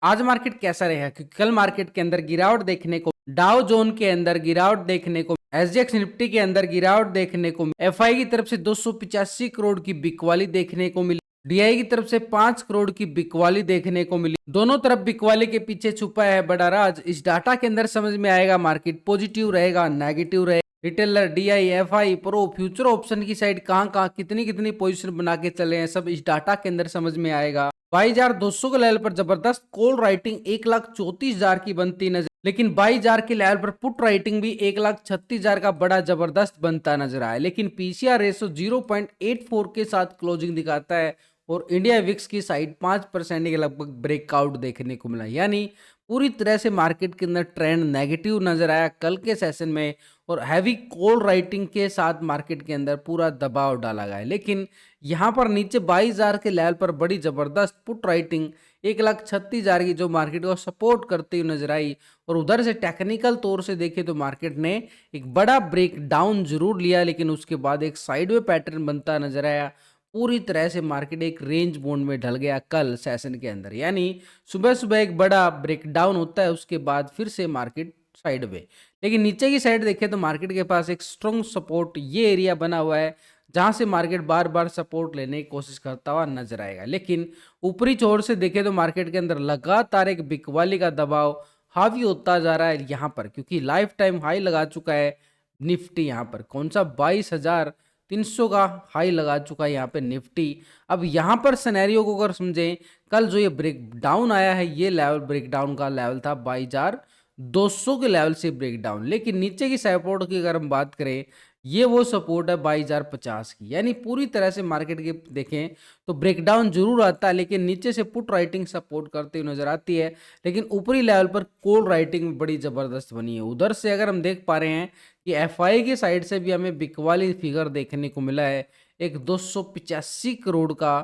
आज मार्केट कैसा रहेगा, क्योंकि कल मार्केट के अंदर गिरावट देखने को, डाउ जोन के अंदर गिरावट देखने को, एसजीएक्स निफ्टी के अंदर गिरावट देखने को, एफआई की तरफ से 285 करोड़ की बिकवाली देखने को मिली, डीआई की तरफ से 5 करोड़ की बिकवाली देखने को मिली। दोनों तरफ बिकवाली के पीछे छुपा है बड़ा राज। इस डाटा के अंदर समझ में आएगा मार्केट पॉजिटिव रहेगा, नेगेटिव रहेगा, retailer, DI, FI, pro, future option की साइड कहां कहां कितनी कितनी पोजीशन बना के चले हैं, सब इस डाटा के अंदर समझ में आएगा। 22,200 के लेवल पर जबरदस्त कॉल राइटिंग 1,34,000 की बनती नजर, लेकिन 22,000 के लेवल पर पुट राइटिंग भी 1,36,000 का बड़ा जबरदस्त बनता नजर आया। लेकिन पीसीआर रेशो 0.84 के साथ क्लोजिंग दिखाता है और इंडिया विक्स की साइड 5% के लगभग ब्रेकआउट देखने को मिला। यानी पूरी तरह से मार्केट के अंदर ट्रेंड नेगेटिव नजर आया कल के सेशन में और हैवी कॉल राइटिंग के साथ मार्केट के अंदर पूरा दबाव डाला गया। लेकिन यहां पर नीचे 22,000 के लेवल पर बड़ी जबरदस्त पुट राइटिंग 1,36,000 की जो मार्केट को सपोर्ट करती हुई नजर आई और उधर से टेक्निकल तौर से देखे तो मार्केट ने एक बड़ा ब्रेक डाउन जरूर लिया, लेकिन उसके बाद एक साइडवे पैटर्न बनता नजर आया। पूरी तरह से मार्केट एक रेंज बोन्ड में ढल गया कल सेशन के अंदर। यानी सुबह सुबह एक बड़ा ब्रेकडाउन होता है, उसके बाद फिर से मार्केट साइडवे। लेकिन नीचे की साइड देखें तो मार्केट के पास एक स्ट्रॉन्ग सपोर्ट ये एरिया बना हुआ है, जहां से मार्केट बार बार सपोर्ट लेने की कोशिश करता हुआ नजर आएगा। लेकिन ऊपरी छोर से देखें तो मार्केट के अंदर लगातार एक बिकवाली का दबाव हावी होता जा रहा है यहाँ पर, क्योंकि लाइफ टाइम हाई लगा चुका है निफ्टी। यहाँ पर कौन सा 22,300 का हाई लगा चुका है यहाँ पे निफ्टी। अब यहाँ पर सिनेरियो को अगर समझें, कल जो ये ब्रेक डाउन आया है, ये लेवल ब्रेकडाउन का लेवल था 22,200 के लेवल से ब्रेकडाउन। लेकिन नीचे की सपोर्ट की अगर हम बात करें, ये वो सपोर्ट है 22,050 की। यानी पूरी तरह से मार्केट के देखें तो ब्रेकडाउन जरूर आता है, लेकिन नीचे से पुट राइटिंग सपोर्ट करती हुई नजर आती है। लेकिन ऊपरी लेवल पर कॉल राइटिंग बड़ी जबरदस्त बनी है। उधर से अगर हम देख पा रहे हैं कि एफआई की साइड से भी हमें बिकवाली फिगर देखने को मिला है, एक 285 करोड़ का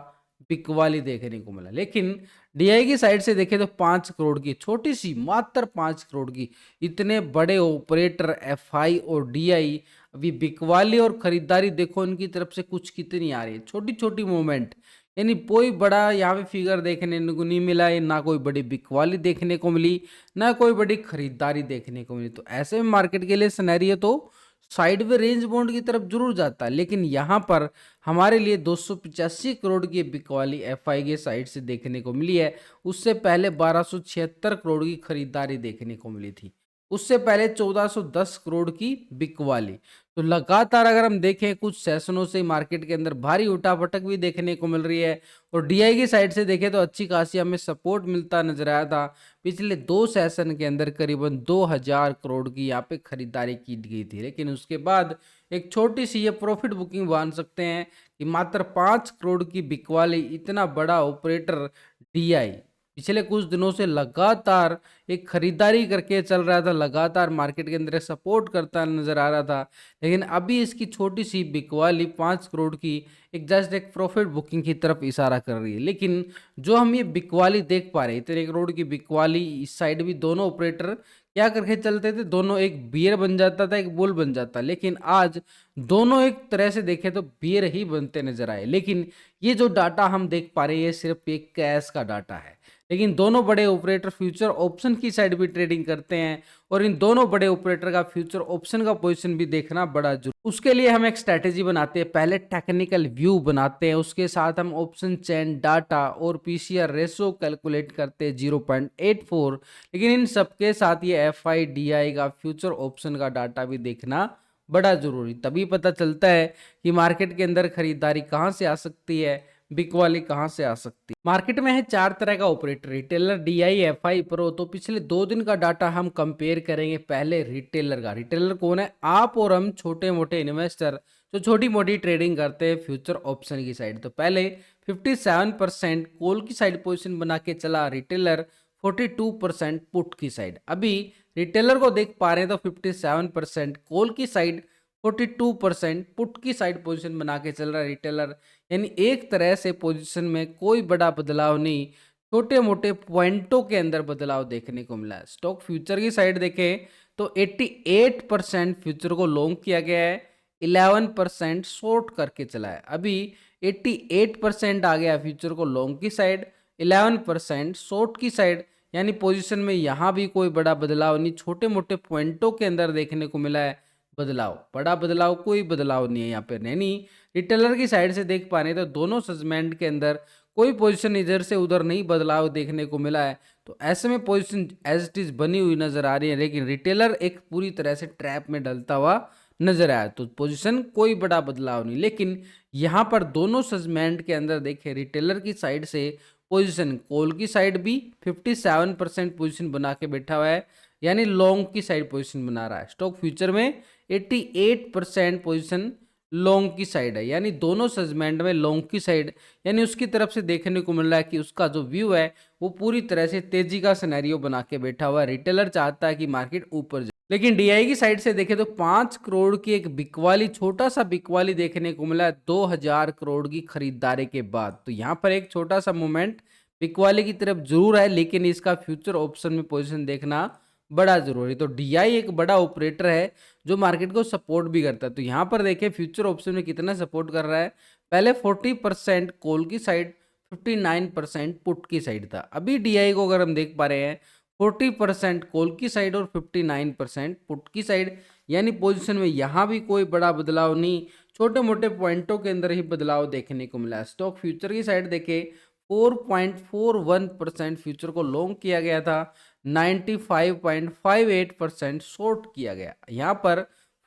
बिकवाली देखने को मिला। लेकिन डीआई की साइड से देखें तो 5 करोड़ की, छोटी सी मात्र 5 करोड़ की। इतने बड़े ऑपरेटर एफआई और डीआई, अभी बिकवाली और खरीदारी देखो इनकी तरफ से कुछ कितनी आ रही है, छोटी छोटी मूवमेंट। यानी कोई बड़ा यहाँ पे फिगर देखने को नहीं मिला है, ना कोई बड़ी बिकवाली देखने को मिली, ना कोई बड़ी खरीदारी देखने को मिली। तो ऐसे में मार्केट के लिए सिनेरियो तो साइडवे रेंज बॉन्ड की तरफ जरूर जाता है। लेकिन यहाँ पर हमारे लिए 285 करोड़ की बिकवाली एफआई के साइड से देखने को मिली है। उससे पहले 1276 करोड़ की खरीदारी देखने को मिली थी। उससे पहले 1410 करोड़ की बिकवाली। तो लगातार अगर हम देखें कुछ सेशनों से मार्केट के अंदर भारी उठापटक भी देखने को मिल रही है। और डीआई की साइड से देखें तो अच्छी खासी हमें सपोर्ट मिलता नजर आया था। पिछले 2 सेशन के अंदर करीबन 2,000 करोड़ की यहाँ पे खरीदारी की गई थी। लेकिन उसके बाद एक छोटी सी ये प्रॉफिट बुकिंग मान सकते हैं कि मात्र 5 करोड़ की बिकवाली, इतना बड़ा ऑपरेटर डीआई पिछले कुछ दिनों से लगातार एक खरीदारी करके चल रहा था, लगातार मार्केट के अंदर सपोर्ट करता नजर आ रहा था। लेकिन अभी इसकी छोटी सी बिकवाली 5 करोड़ की एक जस्ट एक प्रॉफिट बुकिंग की तरफ इशारा कर रही है। लेकिन जो हम ये बिकवाली देख पा रहे हैं, इतने करोड़ की बिकवाली, इस साइड भी दोनों ऑपरेटर क्या करके चलते थे, दोनों एक बियर बन जाता था, एक बुल बन जाता। लेकिन आज दोनों एक तरह से देखें तो बियर ही बनते नजर आए। लेकिन ये जो डाटा हम देख पा रहे हैं, ये सिर्फ एक कैश का डाटा है। लेकिन दोनों बड़े ऑपरेटर फ्यूचर ऑप्शन की साइड भी ट्रेडिंग करते हैं और इन दोनों बड़े ऑपरेटर का फ्यूचर ऑप्शन का पोजीशन भी देखना बड़ा जरूरी। उसके लिए हम एक स्ट्रैटेजी बनाते हैं, पहले टेक्निकल व्यू बनाते हैं, उसके साथ हम ऑप्शन चेन डाटा और पीसीआर रेशो कैलकुलेट करते हैं 0.84। लेकिन इन सबके साथ ये एफआई डीआई का फ्यूचर ऑप्शन का डाटा भी देखना बड़ा जरूरी, तभी पता चलता है कि मार्केट के अंदर खरीदारी कहाँ से आ सकती है, बिकवाली कहाँ से आ सकती है। मार्केट में है 4 तरह का operator, retailer, DI, FI, pro. तो पिछले 2 दिन का डाटा हम कंपेयर करेंगे। पहले रिटेलर का। रिटेलर कौन है? आप और हम छोटे मोटे इन्वेस्टर जो छोटी मोटी ट्रेडिंग करते हैं फ्यूचर ऑप्शन की साइड। तो पहले 57% कॉल की साइड पोजीशन बना के चला रिटेलर, 42% पुट की साइड। अभी रिटेलर को देख पा रहे हैं तो 57% कॉल की साइड, 42% पुट की साइड पोजीशन बना के चल रहा है रिटेलर। यानी एक तरह से पोजीशन में कोई बड़ा बदलाव नहीं, छोटे मोटे पॉइंटों के अंदर बदलाव देखने को मिला है। स्टॉक फ्यूचर की साइड देखें तो 88% फ्यूचर को लॉन्ग किया गया है, 11% शॉर्ट करके चला है। अभी 88% आ गया फ्यूचर को लॉन्ग की साइड, 11% शॉर्ट की साइड। यानी पोजीशन में यहाँ भी कोई बड़ा बदलाव नहीं, छोटे मोटे पॉइंटों के अंदर देखने को मिला है बदलाव, बड़ा बदलाव कोई बदलाव नहीं है यहाँ पे। यानी रिटेलर की साइड से देख पा रहे हैं तो दोनों सेगमेंट के अंदर कोई पोजीशन इधर से उधर नहीं बदलाव देखने को मिला है। तो ऐसे में पोजीशन एज इट इज बनी हुई नजर आ रही है, लेकिन रिटेलर एक पूरी तरह से ट्रैप में डलता हुआ नजर आया। तो पोजीशन कोई बड़ा बदलाव नहीं, लेकिन यहाँ पर दोनों सेगमेंट के अंदर देखें रिटेलर की साइड से पोजीशन, कॉल की साइड भी 57% पोजीशन बना के बैठा हुआ है, यानी लॉन्ग की साइड पोजीशन बना रहा है। स्टॉक फ्यूचर में 88% पोजीशन लॉन्ग की साइड है, यानी दोनों सेगमेंट में लॉन्ग की साइड, यानी उसकी तरफ से देखने को मिल रहा है कि उसका जो व्यू है वो पूरी तरह से तेजी का सिनेरियो बना के बैठा हुआ है। रिटेलर चाहता है कि मार्केट ऊपर जाए, लेकिन डीआई की साइड से देखें तो 5 करोड़ की एक बिकवाली, छोटा सा बिकवाली देखने को मिला है 2000 करोड़ की खरीदारी के बाद। तो यहाँ पर एक छोटा सा मूवमेंट बिकवाली की तरफ जरूर है, लेकिन इसका फ्यूचर ऑप्शन में पोजीशन देखना बड़ा जरूरी। तो डीआई एक बड़ा ऑपरेटर है जो मार्केट को सपोर्ट भी करता है। तो यहाँ पर देखें फ्यूचर ऑप्शन में कितना सपोर्ट कर रहा है, पहले 40% कॉल की साइड, 59% पुट की साइड था। अभी डीआई को अगर हम देख पा रहे हैं 40% कॉल की साइड और 59% पुट की साइड, यानी पोजीशन में यहाँ भी कोई बड़ा बदलाव नहीं, छोटे मोटे पॉइंटों के अंदर ही बदलाव देखने को मिला है। स्टॉक फ्यूचर की साइड देखें 4.41% फ्यूचर को लॉन्ग किया गया था, 95.58% शॉर्ट किया गया। यहाँ पर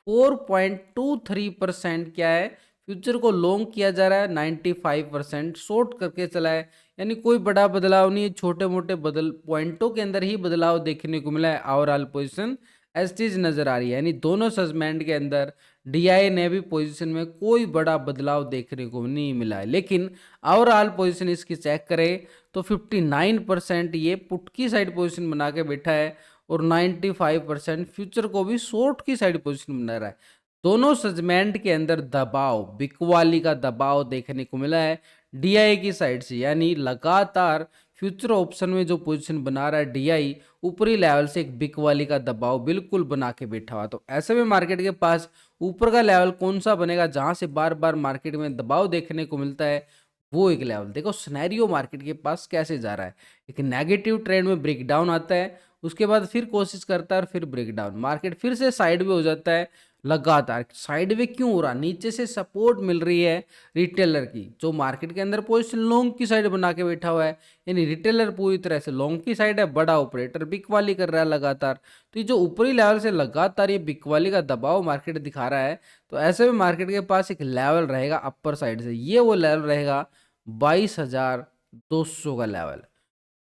4.23% क्या है, फ्यूचर को लॉन्ग किया जा रहा है, 95% शॉर्ट करके चला है, यानी कोई बड़ा बदलाव नहीं है, छोटे मोटे पॉइंटों के अंदर ही बदलाव देखने को मिला है। ओवरऑल पोजीशन एज चीज नजर आ रही है, यानी दोनों सेगमेंट के अंदर डीआई ने भी पोजीशन में कोई बड़ा बदलाव देखने को नहीं मिला है। लेकिन ओवरऑल पोजीशन इसकी चेक करें तो 59% ये पुट की साइड पोजीशन बना के बैठा है और 95% फ्यूचर को भी शॉर्ट की साइड पोजीशन बना रहा है। दोनों सेगमेंट के अंदर दबाव, बिकवाली का दबाव देखने को मिला है डीआई की साइड से, यानी लगातार फ्यूचर ऑप्शन में जो पोजीशन बना रहा है डीआई, ऊपरी लेवल से एक बिकवाली का दबाव बिल्कुल बना के बैठा हुआ। तो ऐसे में मार्केट के पास ऊपर का लेवल कौन सा बनेगा जहां से बार बार मार्केट में दबाव देखने को मिलता है, वो एक लेवल देखो सिनेरियो मार्केट के पास कैसे जा रहा है। एक नेगेटिव ट्रेंड में ब्रेकडाउन आता है, उसके बाद फिर कोशिश करता है और फिर ब्रेकडाउन, मार्केट फिर से साइड में हो जाता है। लगातार साइड में क्यों हो रहा, नीचे से सपोर्ट मिल रही है रिटेलर की, जो मार्केट के अंदर पोजीशन लॉन्ग की साइड बना के बैठा हुआ है, यानी रिटेलर पूरी तरह से लॉन्ग की साइड है, बड़ा ऑपरेटर बिकवाली कर रहा है लगातार। तो ये जो ऊपरी लेवल से लगातार ये बिकवाली का दबाव मार्केट दिखा रहा है, तो ऐसे में मार्केट के पास एक लेवल रहेगा अपर साइड से, ये वो लेवल रहेगा 22,200 का लेवल।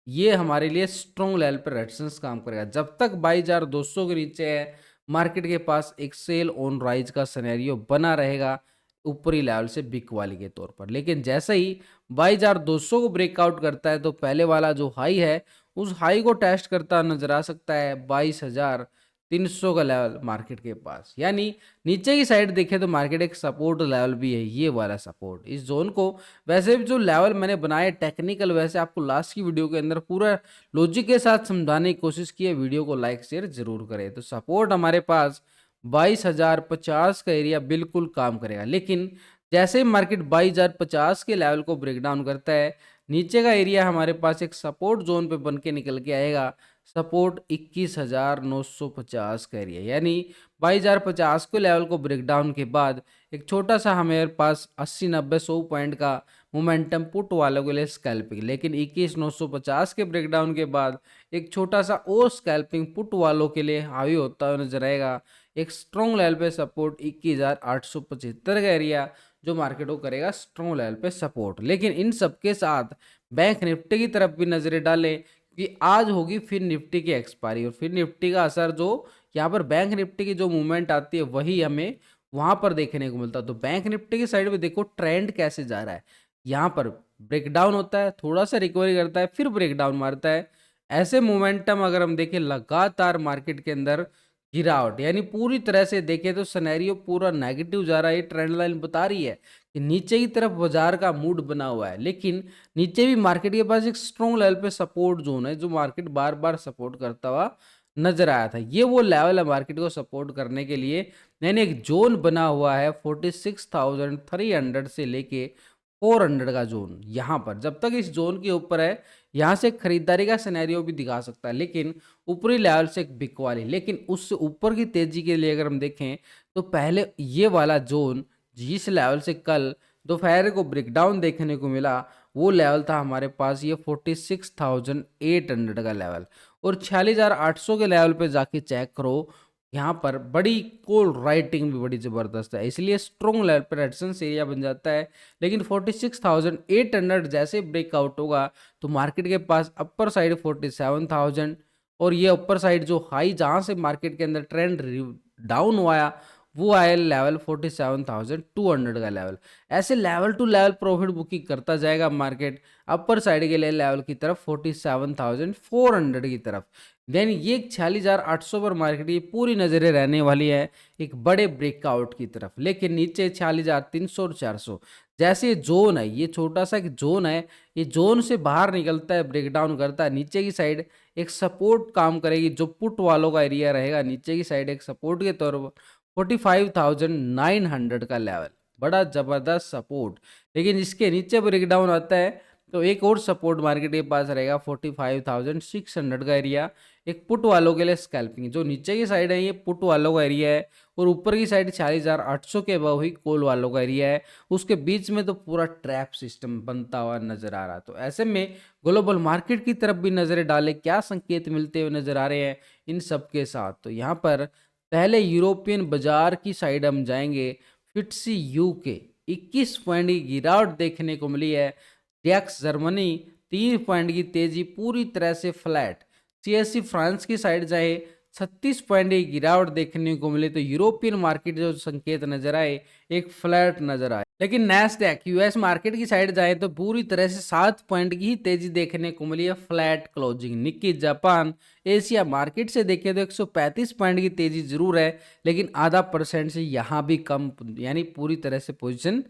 ये हमारे लिए स्ट्रॉन्ग लेवल पर रेजिस्टेंस काम करेगा। जब तक 22,200 के नीचे है, मार्केट के पास एक सेल ऑन राइज का सिनेरियो बना रहेगा ऊपरी लेवल से बिकवाली के तौर पर। लेकिन जैसे ही 22,200 को ब्रेकआउट करता है तो पहले वाला जो हाई है उस हाई को टेस्ट करता नजर आ सकता है 22,300 का लेवल मार्केट के पास। यानी नीचे की साइड देखें तो मार्केट एक सपोर्ट लेवल भी है, ये वाला सपोर्ट, इस जोन को वैसे भी जो लेवल मैंने बनाए टेक्निकल, वैसे आपको लास्ट की वीडियो के अंदर पूरा लॉजिक के साथ समझाने की कोशिश की है। वीडियो को लाइक शेयर जरूर करें। तो सपोर्ट हमारे पास 22,050 का एरिया बिल्कुल काम करेगा, लेकिन जैसे ही मार्केट 22,050 के लेवल को ब्रेकडाउन करता है, नीचे का एरिया हमारे पास एक सपोर्ट जोन पे बन के निकल के आएगा, सपोर्ट 21,950 का एरिया, यानी 22,050 के लेवल को ब्रेकडाउन के बाद एक छोटा सा हमारे पास 80-90-100 पॉइंट का मोमेंटम पुट वालों के लिए स्कैल्पिंग, लेकिन 21,950 के ब्रेकडाउन के बाद एक छोटा सा और स्कैल्पिंग पुट वालों के लिए हावी होता हुआ नजर आएगा। एक स्ट्रॉन्ग लेवल पे सपोर्ट 21,875 का एरिया जो मार्केट को करेगा स्ट्रॉन्ग लेवल पे सपोर्ट। लेकिन इन सबके साथ बैंक निफ्टी की तरफ भी नजरें डालें कि आज होगी फिर निफ्टी की एक्सपायरी, और फिर निफ्टी का असर जो यहाँ पर बैंक निफ्टी की जो मूवमेंट आती है वही हमें वहां पर देखने को मिलता है। तो बैंक निफ्टी की साइड में देखो ट्रेंड कैसे जा रहा है, यहाँ पर ब्रेकडाउन होता है, थोड़ा सा रिकवरी करता है, फिर ब्रेकडाउन मारता है। ऐसे मोमेंटम अगर हम देखें लगातार मार्केट के अंदर गिरावट, यानी पूरी तरह से देखें तो सिनेरियो पूरा नेगेटिव जा रहा है। ये ट्रेंड लाइन बता रही है कि नीचे की तरफ बाजार का मूड बना हुआ है, लेकिन नीचे भी मार्केट के पास एक स्ट्रॉन्ग लेवल पे सपोर्ट जोन है जो मार्केट बार बार सपोर्ट करता हुआ नजर आया था। ये वो लेवल है मार्केट को सपोर्ट करने के लिए, यानी एक जोन बना हुआ है 46,300 से लेके 400 का जोन। यहाँ पर जब तक इस जोन के ऊपर है यहाँ से एक खरीदारी का सिनेरियो भी दिखा सकता है, लेकिन ऊपरी लेवल से एक बिक वाली। लेकिन उससे ऊपर की तेजी के लिए अगर हम देखें तो पहले ये वाला जोन जिस लेवल से कल दोपहर को ब्रेकडाउन देखने को मिला, वो लेवल था हमारे पास ये 46,800 का लेवल, और 46,800 के लेवल पे जाके चेक करो, यहाँ पर बड़ी कॉल राइटिंग भी बड़ी ज़बरदस्त है, इसलिए स्ट्रॉन्ग लेवल पर रेजिस्टेंस एरिया बन जाता है। लेकिन 46,800 जैसे ब्रेकआउट होगा तो मार्केट के पास अपर साइड 47,000, और ये अपर साइड जो हाई जहाँ से मार्केट के अंदर ट्रेंड डाउन हुआ वो आया लेवल 47,200 का लेवल। ऐसे level to level profit booking करता जाएगा मार्केट अपर साइड के लिए लेवल की तरफ 47,400 की तरफ। देन ये 46,800 पर मार्केट की पूरी नज़रें रहने वाली है एक बड़े ब्रेकआउट की तरफ। लेकिन नीचे 46,300 और 400 जैसे ये जोन है, ये छोटा सा एक जोन है, ये जोन से बाहर निकलता है, ब्रेकडाउन करता है, नीचे की साइड एक सपोर्ट काम करेगी, जो पुट वालों का एरिया रहेगा नीचे की साइड एक सपोर्ट के तौर पर 45,900 का लेवल, बड़ा ज़बरदस्त सपोर्ट। लेकिन इसके नीचे ब्रेकडाउन आता है तो एक और सपोर्ट मार्केट के पास रहेगा 45,600 का एरिया, एक पुट वालों के लिए स्कैल्पिंग। जो नीचे की साइड है ये पुट वालों का एरिया है, और ऊपर की साइड 46,800 के अबव ही कॉल वालों का एरिया है। उसके बीच में तो पूरा ट्रैप सिस्टम बनता हुआ नजर आ रहा। तो ऐसे में ग्लोबल मार्केट की तरफ भी नजरें डालें, क्या संकेत मिलते हुए नजर आ रहे हैं इन सब के साथ। तो यहाँ पर पहले यूरोपियन बाजार की साइड हम जाएंगे। फिट्सी यू के 21 पॉइंट की गिरावट देखने को मिली है। डैक्स जर्मनी 3 पॉइंट की तेजी, पूरी तरह से फ्लैट। सीएससी फ्रांस की साइड जाए 36 पॉइंट की गिरावट देखने को मिली। तो यूरोपियन मार्केट जो संकेत नजर आए एक फ्लैट नजर आए। लेकिन नैस्डैक यूएस मार्केट की साइड जाए तो पूरी तरह से 7 पॉइंट की ही तेजी देखने को मिली है, flat closing. Nikki Japan Asia market से देखें तो 135 पॉइंट की तेजी जरूर है, लेकिन आधा % से यहाँ भी कम, यानी पूरी तरह से पोजीशन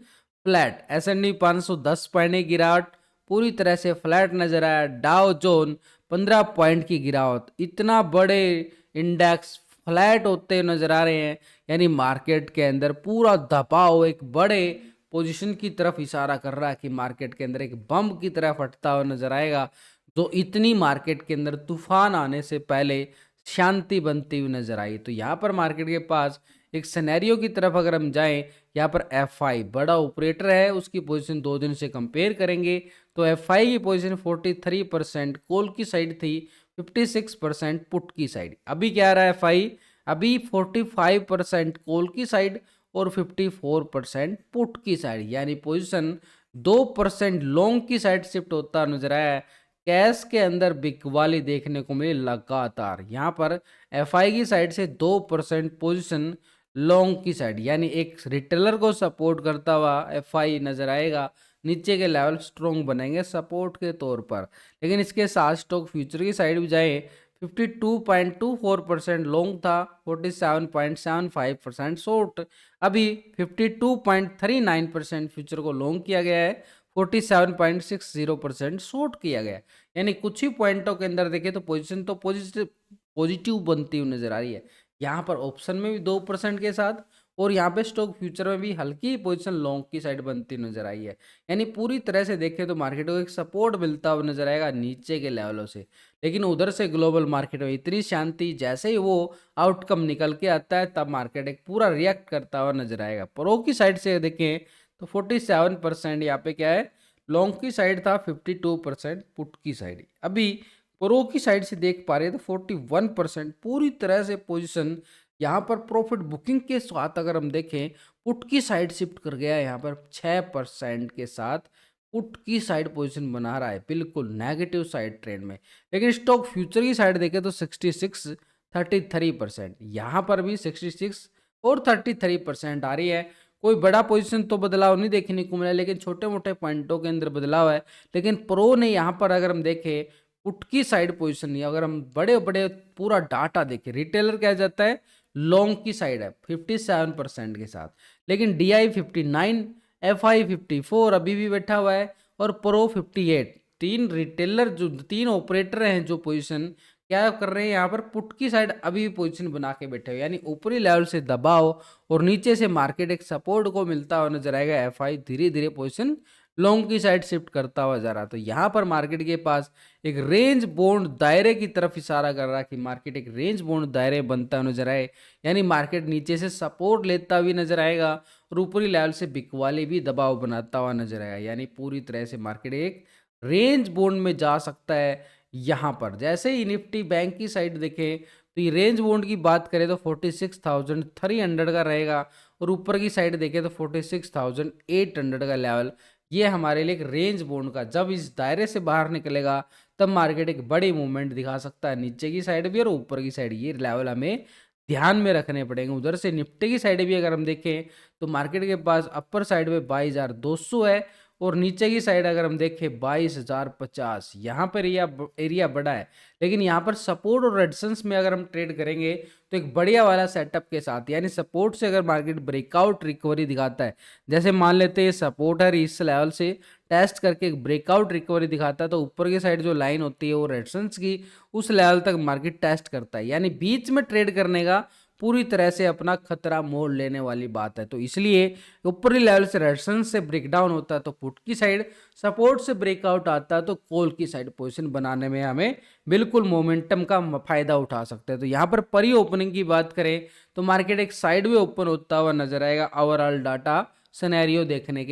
फ्लैट। S&P 510 पॉइंट की गिरावट, पूरी तरह से फ्लैट नजर आया। डाउ जोन 15 पॉइंट की गिरावट, इतना बड़े इंडेक्स फ्लैट होते नजर आ रहे हैं, यानी मार्केट के अंदर पूरा दबाव एक बड़े पोजीशन की तरफ इशारा कर रहा है कि मार्केट के अंदर एक बम की तरह फटता हुआ नजर आएगा, जो इतनी मार्केट के अंदर तूफान आने से पहले शांति बनती हुई नजर आई। तो यहाँ पर मार्केट के पास एक सिनेरियो की तरफ अगर हम जाएं, यहाँ पर एफआई बड़ा ऑपरेटर है, उसकी पोजीशन 2 दिन से कंपेयर करेंगे तो एफआई की पोजीशन 43% कॉल की साइड थी, 56% पुट की साइड। अभी क्या रहा है एफआई, अभी 45% कॉल की साइड और 54% पुट की साइड, यानी पोजीशन 2% लॉन्ग की साइड शिफ्ट होता नजर आया है। कैश के अंदर बिकवाली देखने को मिली लगातार। यहाँ पर एफआई की साइड से 2% पोजीशन लॉन्ग की साइड, यानी एक रिटेलर को सपोर्ट करता हुआ एफआई नजर आएगा। नीचे के लेवल स्ट्रॉन्ग बनेंगे सपोर्ट के तौर पर। लेकिन इसके साथ स्टॉक फ्यूचर की साइड भी जाए 52.24% लॉन्ग था, 47.75% शॉर्ट। अभी 52.39% फ्यूचर को लॉन्ग किया गया है, 47.60% शॉर्ट किया गया है। यानी कुछ ही पॉइंटों के अंदर देखें तो पोजीशन तो पॉजिटिव बनती हुई नजर आ रही है। यहाँ पर ऑप्शन में भी 2% के साथ, और यहाँ पे स्टॉक फ्यूचर में भी हल्की पोजीशन लॉन्ग की साइड बनती नजर आई है। यानी पूरी तरह से देखें तो मार्केट को एक सपोर्ट मिलता हुआ नजर आएगा नीचे के लेवलों से। लेकिन उधर से ग्लोबल मार्केट में इतनी शांति, जैसे ही वो आउटकम निकल के आता है तब मार्केट एक पूरा रिएक्ट करता हुआ नजर आएगा। प्रो की साइड से देखें तो 47% यहाँ पे क्या है, लॉन्ग की साइड था, 52% पुट की साइड। अभी प्रो की साइड से देख पा रहे हैं तो 41% पूरी तरह से पोजीशन यहाँ पर प्रॉफिट बुकिंग के साथ अगर हम देखें पुट की साइड शिफ्ट कर गया है। यहाँ पर 6% के साथ पुट की साइड पोजीशन बना रहा है, बिल्कुल नेगेटिव साइड ट्रेंड में। लेकिन स्टॉक फ्यूचर की साइड देखें तो 66-33%, यहाँ पर भी 66 और 33% आ रही है। कोई बड़ा पोजीशन तो बदलाव नहीं देखने को मिला, लेकिन छोटे मोटे पॉइंटों के अंदर बदलाव है। लेकिन प्रो ने यहाँ पर अगर हम देखें पुट की साइड पोजीशन नहीं, अगर हम बड़े बड़े पूरा डाटा देखें, रिटेलर क्या जाता है लॉन्ग की साइड है 57% के साथ, लेकिन DI 59, FI 54 अभी भी बैठा हुआ है, और प्रो 58। तीन रिटेलर जो 3 ऑपरेटर हैं जो पोजीशन क्या कर रहे हैं यहाँ पर पुट की साइड अभी भी पोजीशन बना के बैठे हुए, यानी ऊपरी लेवल से दबाव और नीचे से मार्केट एक सपोर्ट को मिलता हुआ नजर आएगा। FI धीरे धीरे पोजीशन लॉन्ग की साइड शिफ्ट करता हुआ जा रहा है। तो यहाँ पर मार्केट के पास एक रेंज बाउंड दायरे की तरफ इशारा कर रहा है कि मार्केट एक रेंज बाउंड दायरे बनता हुआ नजर आए, यानी मार्केट नीचे से सपोर्ट लेता भी नजर आएगा और ऊपरी लेवल से बिकवाली भी दबाव बनाता हुआ नजर आएगा, यानी पूरी तरह से मार्केट एक रेंज बाउंड में जा सकता है। यहाँ पर जैसे ही निफ्टी बैंक की साइड देखें तो ये रेंज बाउंड की बात करें तो 46,300 का रहेगा और ऊपर की साइड देखें तो 46,800 का लेवल, ये हमारे लिए एक रेंज बाउंड का, जब इस दायरे से बाहर निकलेगा तब मार्केट एक बड़ी मूवमेंट दिखा सकता है नीचे की साइड भी और ऊपर की साइड। ये लेवल हमें ध्यान में रखने पड़ेंगे। उधर से निफ्टी की साइड भी अगर हम देखें तो मार्केट के पास अपर साइड में 22,200 है और नीचे की साइड अगर हम देखें 22,050। यहाँ पर एरिया बड़ा है, लेकिन यहाँ पर सपोर्ट और रेजिस्टेंस में अगर हम ट्रेड करेंगे तो एक बढ़िया वाला सेटअप के साथ, यानी सपोर्ट से अगर मार्केट ब्रेकआउट रिकवरी दिखाता है, जैसे मान लेते हैं सपोर्ट है इस लेवल से टेस्ट करके एक ब्रेकआउट रिकवरी दिखाता है, तो ऊपर की साइड जो लाइन होती है वो रेजिस्टेंस की उस लेवल तक मार्केट टेस्ट करता है, यानी बीच में ट्रेड करने का पूरी तरह से अपना खतरा मोड़ लेने वाली बात है। तो इसलिए ऊपरी लेवल से रेजिस्टेंस से ब्रेकडाउन होता है तो पुट की साइड, सपोर्ट से ब्रेकआउट आता है तो कॉल की साइड पोजीशन बनाने में हमें बिल्कुल मोमेंटम का फायदा उठा सकते हैं। तो यहाँ पर परी ओपनिंग की बात करें तो मार्केट एक साइड वे ओपन होता हुआ नजर आएगा ओवरऑल डाटा सिनेरियो देखने के